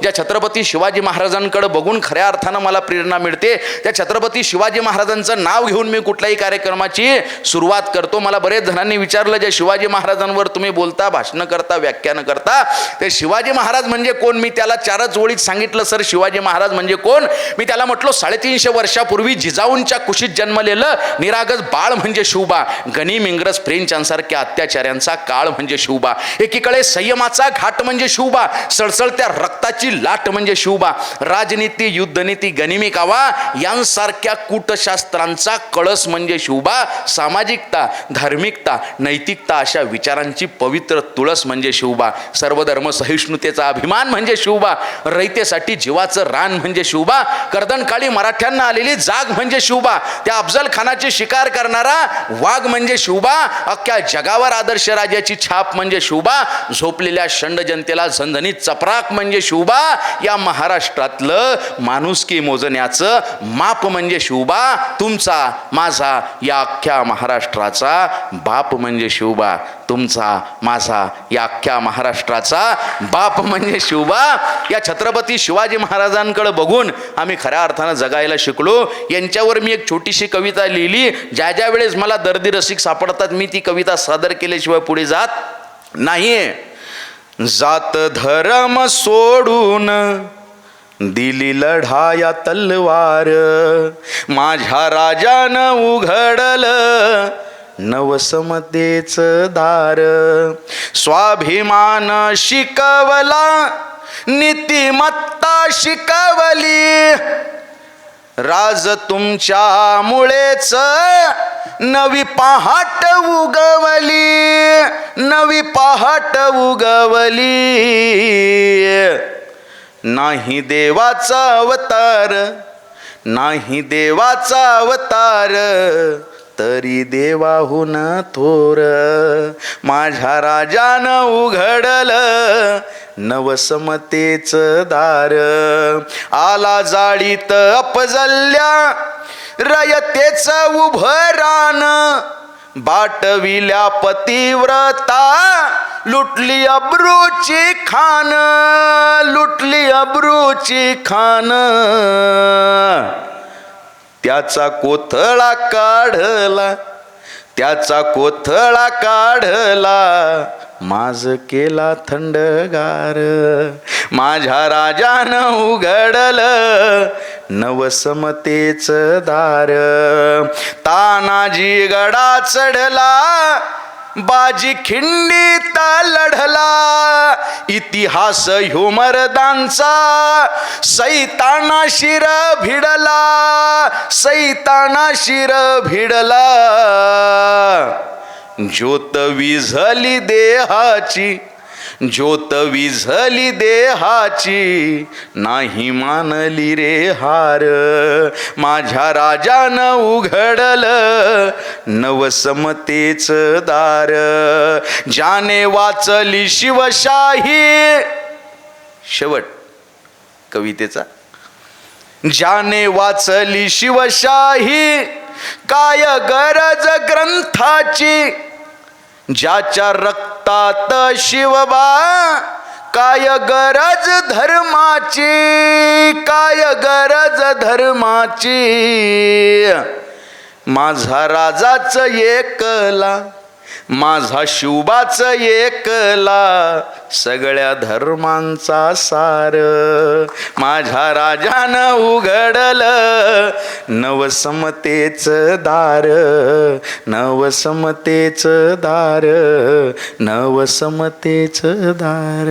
ज्या छत्रपती शिवाजी महाराजांकडे बघून खऱ्या अर्थानं मला प्रेरणा मिळते, त्या छत्रपती शिवाजी महाराजांचं नाव घेऊन मी कुठल्याही कार्यक्रमाची सुरुवात करतो. मला बरेच जणांनी विचारलं, जे शिवाजी महाराजांवर तुम्ही बोलता, भाषणं करता, व्याख्यानं करता, ते शिवाजी महाराज म्हणजे कोण? मी त्याला 4च ओळीत सांगितलं, सर शिवाजी महाराज म्हणजे कोण? मी त्याला म्हटलो 350 वर्षापूर्वी जिजाऊंच्या कुशीत जन्मलेलं निरागस बाळ म्हणजे शिवबा. गनिम, इंग्रज, फ्रेंच यांसारख्या अत्याचार्यांचा काळ म्हणजे शिवबा. एकीकडे संयमाचा घाट म्हणजे शिवबा, सळसळत्या रक्ताची लाट म्हणजे शिवबा. राजनीती, युद्धनीती, गनिमी कावा यांसारख्या कूटशास्त्रांचा कळस म्हणजे शिवबा. सामाजिकता, धार्मिकता, नैतिकता अशा विचारांची पवित्र तुळस म्हणजे शिवबा. सर्वधर्म सहिष्णुतेचा अभिमान म्हणजे शिवबा. रयतेसाठी जीवाचं रान म्हणजे शिवबा. कर्दनकाळी मराठ्यांना आलेली जाग म्हणजे शिवबा. त्या अफजल खानाची शिकार करणारा वाघ म्हणजे शिवबा. अख्ख्या जगावर आदर्श राजाची छाप म्हणजे शिवबा. झोपलेल्या शंड जनतेला झणझणीत चपराक म्हणजे शिवबा. या महाराष्ट्रातलं माणुसकी मोजण्याचं माप म्हणजे शिवबा. तुमचा, माझा, या अख्ख्या महाराष्ट्राचा बाप म्हणजे शिवबा. तुमचा, माझा, या अख्ख्या महाराष्ट्राचा बाप म्हणजे शिवबा. या छत्रपती शिवाजी महाराजांकडे बघून आम्ही खऱ्या अर्थानं जगायला शिकलो. यांच्यावर मी एक छोटीशी कविता लिहिली. ज्या ज्या वेळेस मला दर्दी रसिक सापडतात मी ती कविता सादर केल्याशिवाय पुढे जात नाही. जात धर्म सोडून दिली लढाया तलवार, माझ्या राजानं उघडलं नवसमतेचं दार. स्वाभिमान शिकवला, नीतिमत्ता शिकवली, राज तुमच्यामुळेच नवी पहाट उगवली, नवी पहाट उगवली. नाही देवाचा अवतार, नाही देवाचा अवतार, तरी देवाहून थोर, माझ्या राजानं उघडलं नवसमतेचं दार. आला जाळीत अपजल्या रयतेचं उभं रान, बाटविल्या पतिव्रता लुटली अब्रूची खान, लुटली अब्रूची खान. त्याचा कोथळा काढला, त्याचा कोथळा काढला, माझ केला थंडगार, माझ्या राजानं उघडलं नवसमतेचं दार. तानाजी गडा चढला, बाजी खिंडीत लढला, इतिहास ह्यो मर्दांचा सैताना शिर भिडला, सैताना शिर भिडला. ज्योत विझली देहाची, ज्योत विझली देहाची, नाही मानली रे हार, माझ्या राजानं उघडलं नवसमतेचं दार. ज्याने वाचली शिवशाही, शेवट कवितेचा, ज्याने वाचली शिवशाही, काय गरज ग्रंथाची, ज्याच्या रक्तात शिवबा, काय गरज धर्माची, काय गरज धर्माची. माझा राजाच एकला, माझा शिवबाच एकला, सगळ्या धर्मांचा सार, माझ्या राजानं उघडलं नवसमतेचं दार, नवसमतेचं दार, नवसमतेचं दार.